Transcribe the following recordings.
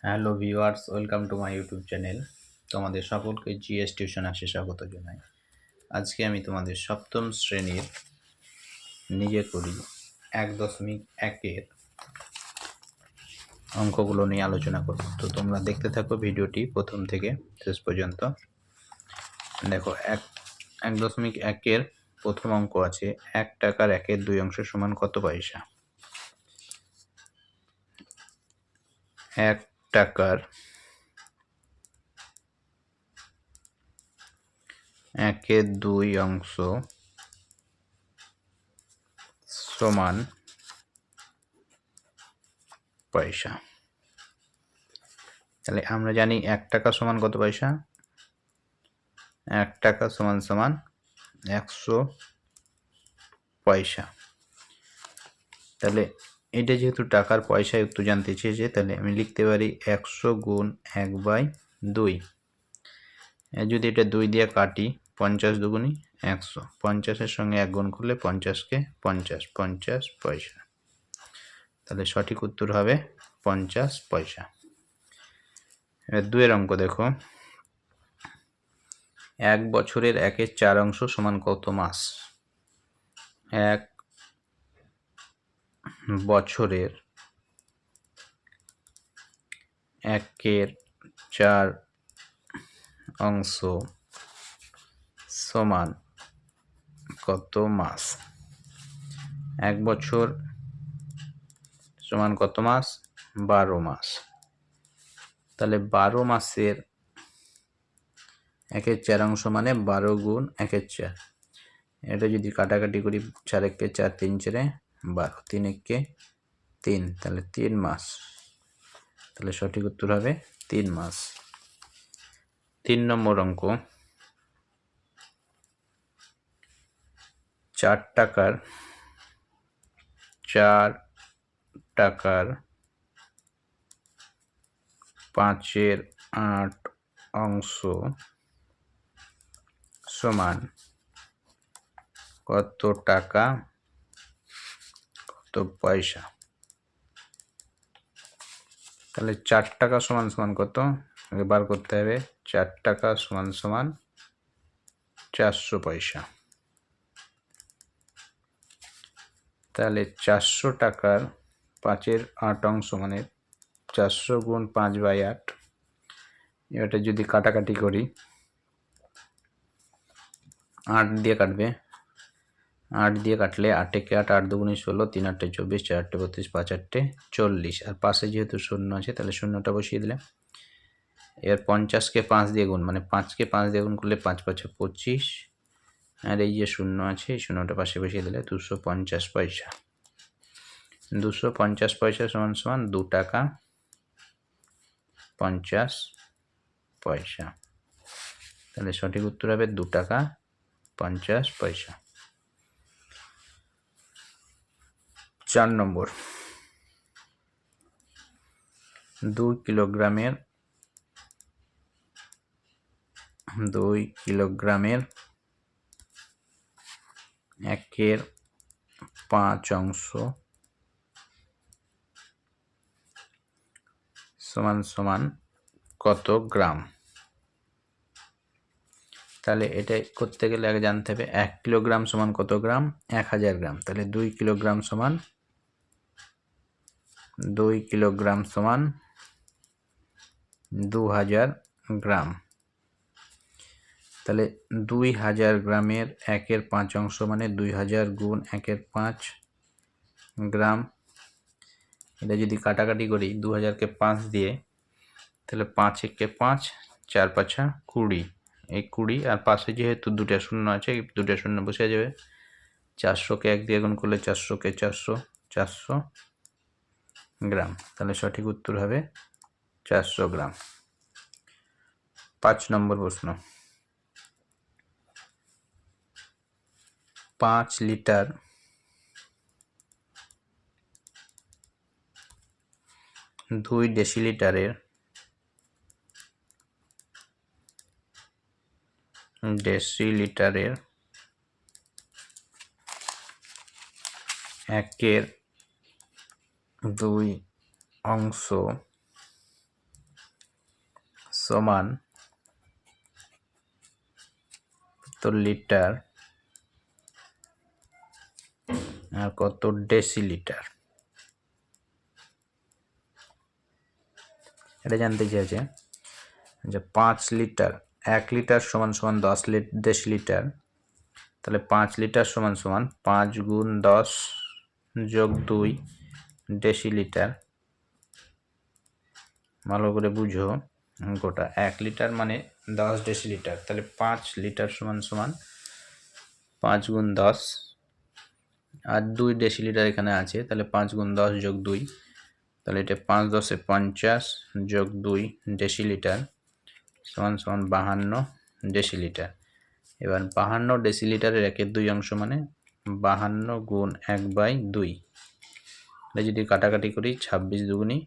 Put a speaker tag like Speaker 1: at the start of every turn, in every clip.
Speaker 1: Hello viewers, welcome to my YouTube channel. তোমাদের সকলকে GS tuition আসে স্বাগত জানাই। আজকে আমি তোমাদের সপ্তম শ্রেণীর নিজে করি 1.1-এর অঙ্কগুলো নিয়ে আলোচনা করব। তো তোমরা দেখতে থাকো ভিডিওটি প্রথম থেকে শেষ পর্যন্ত। দেখো 1.1-এর প্রথম অঙ্ক আছে 1 টাকার 1-এর 2 অংশ সমান কত পয়সা। 1 টাকার 1-এর 2 অংশ সমান পয়সা। তাহলে আমরা জানি 1 টাকা সমান কত পয়সা। 1 টাকা সমান 100 পয়সা। তাহলে এটা যেহেতু টাকার পয়সায় উত্তর জানতে চেয়েছে, তাহলে আমি লিখতে পারি 100 গুণ 1/2। যদি এটা 2 দিয়ে কাটি, 50 দুগুণি 100, 50-এর সঙ্গে 1 গুণ করলে 50-কে 50 পয়সা। তাহলে সঠিক উত্তর হবে 50 পয়সা। এবার 2-এর অঙ্ক দেখো, 1 বছরের 1-এর 4 অংশ সমান কত মাস। 1 বছরের 1-এর 4 অংশ সমান কত মাস। 1 বছর সমান কত মাস? 12 মাস। তাহলে 12 মাসের 1-এর 4 অংশ মানে 12 গুণ 1-এর 4। এটা যদি কাটাকাটি করি, 4 1-কে 4, 3 4 12, 3 1-কে 3, তাহলে 3 মাস। তাহলে সঠিক উত্তর হবে 3 মাস। 3 নম্বর অঙ্ক, 4 টাকার 5-এর 8 অংশ সমান কত টাকা কত পয়সা। তাহলে 4 টাকা সমান সমান কত বার করতে হবে। 4 টাকা সমান সমান 400 পয়সা। তাহলে 400 টাকার 5-এর 8 অংশ মানে 400 গুণ 5/8। এটা যদি কাটাকাটি করি, 8 দিয়ে কাটবে, 8 দিয়ে কাটলে 8 একে 8, 8 দুগুণে 16, 3 8 24, 4 8 32, 5 8 40। আর পাশে যেহেতু শূন্য আছে, তাহলে শূন্যটা বসিয়ে দিলে। এবার 50-কে 5 দিয়ে গুণ, মানে 5-কে 5 দিয়ে গুণ করলে 5 5 25। আর এই যে শূন্য আছে, এই শূন্যটা পাশে বসিয়ে দিলে 250 পয়সা। 250 পয়সা সমান সমান 2 টাকা 50 পয়সা। তাহলে সঠিক উত্তর হবে 2 টাকা 50 পয়সা। 4 নম্বর, 2 কিলোগ্রামের 1-এর 5 অংশ সমান সমান কত গ্রাম। তাহলে এটা করতে গেলে আগে জানতে হবে 1 কিলোগ্রাম সমান কত গ্রাম। 1000 গ্রাম। তাহলে 2 কিলোগ্রাম সমান 2000 গ্রাম। তাহলে 2000 গ্রামের 1-এর 5 অংশ মানে 2000 গুণ 1-এর 5 গ্রাম। এটা যদি কাটাকাটি করি, 2000-কে 5 দিয়ে, তাহলে 5 1-কে 5, 4 5 20, এই 20। আর পাশে যেহেতু 2টা শূন্য আছে, 2টা শূন্য বসে যাবে। 400-কে 1 দিয়ে গুণ করলে 400-কে 400 গ্রাম। তাহলে সঠিক উত্তর হবে 400 গ্রাম। 5 নম্বর প্রশ্ন, 5 লিটার 2 ডেসিলিটারের 1-এর 2 অংশ সমান কত লিটার আর কত ডেসিলিটার, এটা জানতে চেয়েছে যে 5 লিটার, 1 লিটার সমান সমান 10 ডেসিলিটার, তাহলে 5 লিটার সমান সমান 5 গুণ 10 যোগ 2 ডেসিলিটার। ভালো করে বুঝো অঙ্কটা, 1 লিটার মানে 10 ডেসিলিটার, তাহলে 5 লিটার সমান সমান 5 গুণ 10 আর 2 ডেসিলিটার এখানে আছে, তাহলে 5 গুণ 10 যোগ 2, তাহলে এটা 5 10 50 যোগ 2 ডেসিলিটার সমান সমান 52 ডেসিলিটার। এবার 52 ডেসিলিটারের 1/2 অংশ মানে 52 গুণ 1/2, এটা যদি কাটাকাটি করি 26 দুগুণি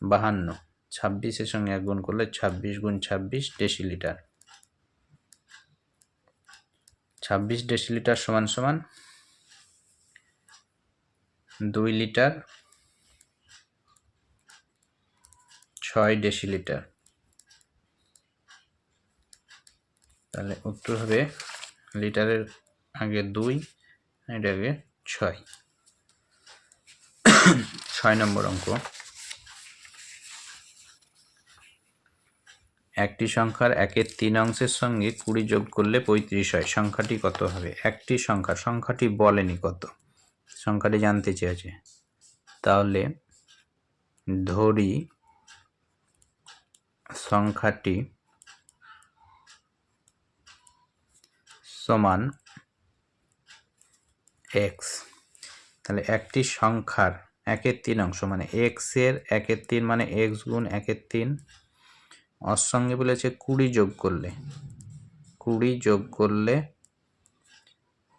Speaker 1: 52, 26-এর সঙ্গে 1 গুণ করলে 26 গুণ 26 ডেসিলিটার। 26 ডেসিলিটার সমান সমান 2 লিটার 6 ডেসিলিটার। তাহলে উত্তর হবে লিটারের আগে 2, এর আগে 6। 6 নম্বর অঙ্ক, একটি সংখ্যার 1/3 অংশের সঙ্গে 20 যোগ করলে 35 হয়, সংখ্যাটি কত হবে? একটি সংখ্যাটি বলেনি কত, সংখ্যাটি জানতে চেয়েছে। তাহলে ধরি সংখ্যাটি সমান x, তাহলে একটি সংখ্যার 1/3 অংশ মানে x এর 1/3 মানে x গুণ 1/3, ওর সঙ্গে বলেছে 20 যোগ করলে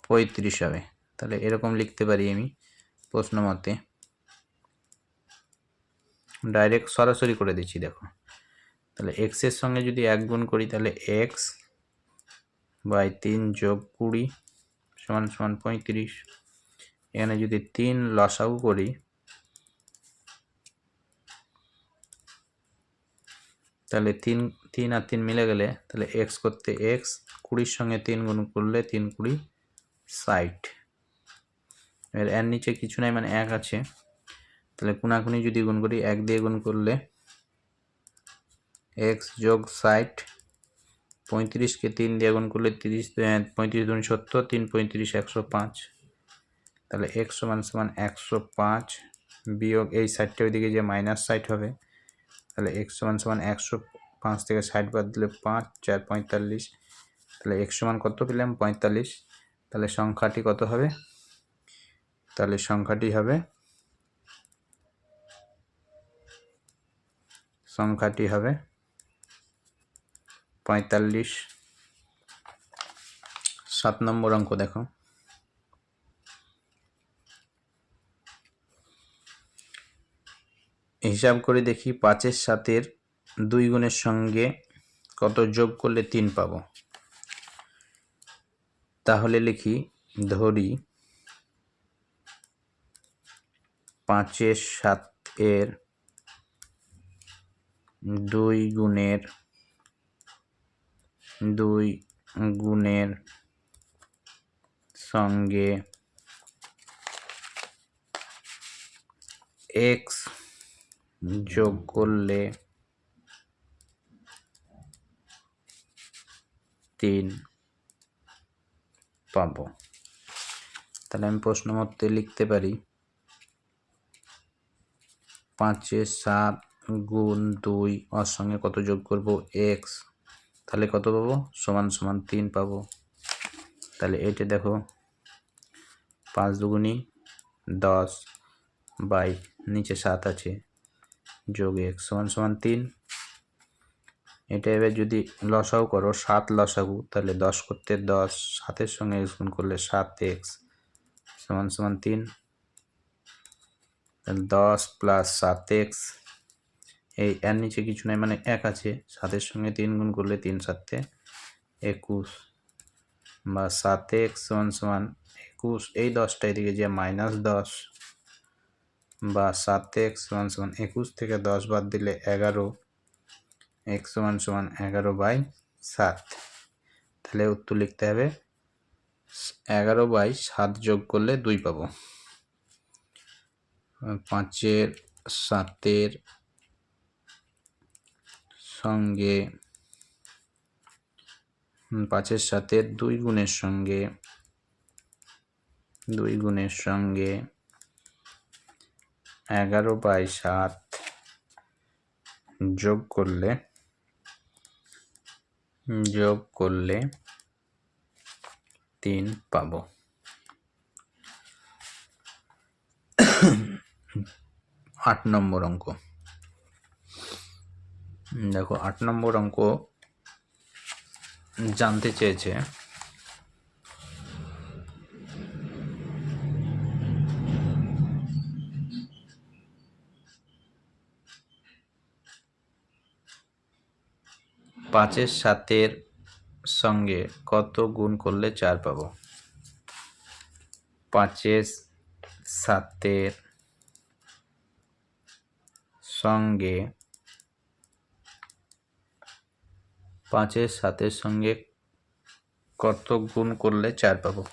Speaker 1: 35 হবে। তাহলে এরকম লিখতে পারি আমি প্রশ্ন মতে, ডাইরেক্ট সরাসরি করে দিচ্ছি দেখো। তাহলে x এর সঙ্গে যদি 1 গুণ করি তাহলে x বাই 3 যোগ 20 সমান সমান 35। এখানে যদি 3 লসাগু করি তাহলে 3 আর 3 মিলে গেলে তাহলে x করতে x, 20-র সঙ্গে 3 গুণ করলে 3 20 60। এর নিচে কিছু নাই মানে 1 আছে, তাহলে কোনাকুনি যদি গুণ করি 1 দিয়ে গুণ করলে x যোগ 60, 35-কে 3 দিয়ে গুণ করলে 35 দুগুণ 70, 3 35 105। তাহলে x সমান সমান 105 বিয়োগ এই 60টা ওইদিকে যে -60 হবে, তাহলে x সমান সমান 105 থেকে 60 বাদ দিলে 5 4 45, তাহলে x সমান কত পেলাম? 45। তাহলে সংখ্যাটি কত হবে? তাহলে সংখ্যাটি হবে 45। 7 নম্বর অঙ্ক দেখো, হিসাব করে দেখি 5-এর সাথে 2 গুণের সঙ্গে কত যোগ করলে 3 পাবো। তাহলে লিখি ধরি 5-এর সাথে 2 গুণের সঙ্গে x যোগ করলে 3 পাবো। তাহলে আমি প্রশ্ন মতে লিখতে পারি 5-এর 7 গুণ 2 ওর সঙ্গে কত যোগ করব? x, তাহলে কত পাবো? সমান সমান 3 পাবো। তাহলে এটা দেখো 5 দুগুণি 10 বাই নিচে 7 আছে যোগ x সমান সমান 3। এটা এবার যদি লসাগু করো 7 লসাগু, তাহলে 10 করতে 10, 7-এর সঙ্গে x গুণ করলে 7x সমান সমান 3। 10 প্লাস 7x, এই এর নিচে কিছু নাই মানে 1 আছে, 7-এর সঙ্গে 3 গুণ করলে 3 7 21 বা 7x সমান সমান 21। এই 10টা এদিকে যে -10 বা 7x সমান সমান 21 থেকে 10 বাদ দিলে 11, x সমান সমান 11/7। তাহলে উত্তর লিখতে হবে 11/7 যোগ করলে 2 পাবো। 5-এর 7-এর সঙ্গে 5-এর 7-এর 2 গুণের সঙ্গে 11/7 যোগ করলে 3 পাবো। 8 নম্বর অঙ্ক। দেখো 8 নম্বর অঙ্ক জানতে চেয়েছে পাঁচের 7-এর সঙ্গে কত গুণ করলে 4 পাবো। 5-এর 7-এর সঙ্গে 5-এর 7-এর সঙ্গে কত গুণ করলে 4 পাবো।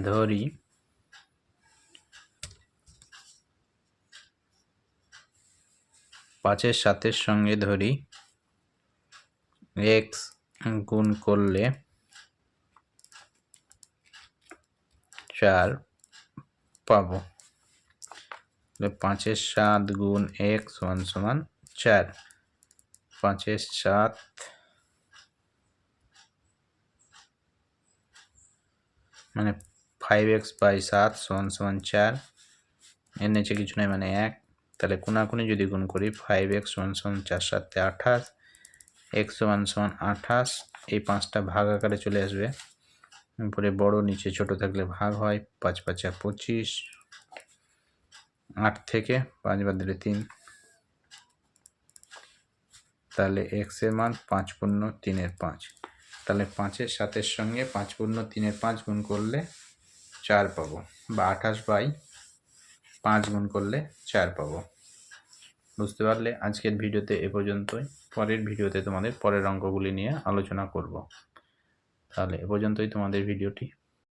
Speaker 1: ধরি 5-এর 7-এর সঙ্গে ধরি x গুণ করলে 4 পাবো। 5-এর 7 গুণ x সমান 4। 5-এর 7 মানে 5x/7 সমান 4। এর নিচে কিছু নাই মানে 1। তাহলে কোনাকুনি যদি গুণ করি 5x সমান 4 7 28, x সমান 28। এই 5টা ভাগ আকারে চলে আসবে, উপরে বড় নিচে ছোট থাকলে ভাগ হয়। 5 5 25, 8 থেকে 5 বাদ দিলে 3। তাহলে x এর মান 5 পূর্ণ 3-এর 5। তাহলে 5-এর 7-এর সঙ্গে 5 পূর্ণ 3-এর 5 গুণ করলে 4 পাবো, বা 28/5 গুণ করলে 4 পাবো। বুঝতে পারলে? আজকের ভিডিওতে এ পর্যন্তই। পরের ভিডিওতে তোমাদের পরের অঙ্কগুলি নিয়ে আলোচনা করব। তাহলে এ পর্যন্তই তোমাদের ভিডিওটি।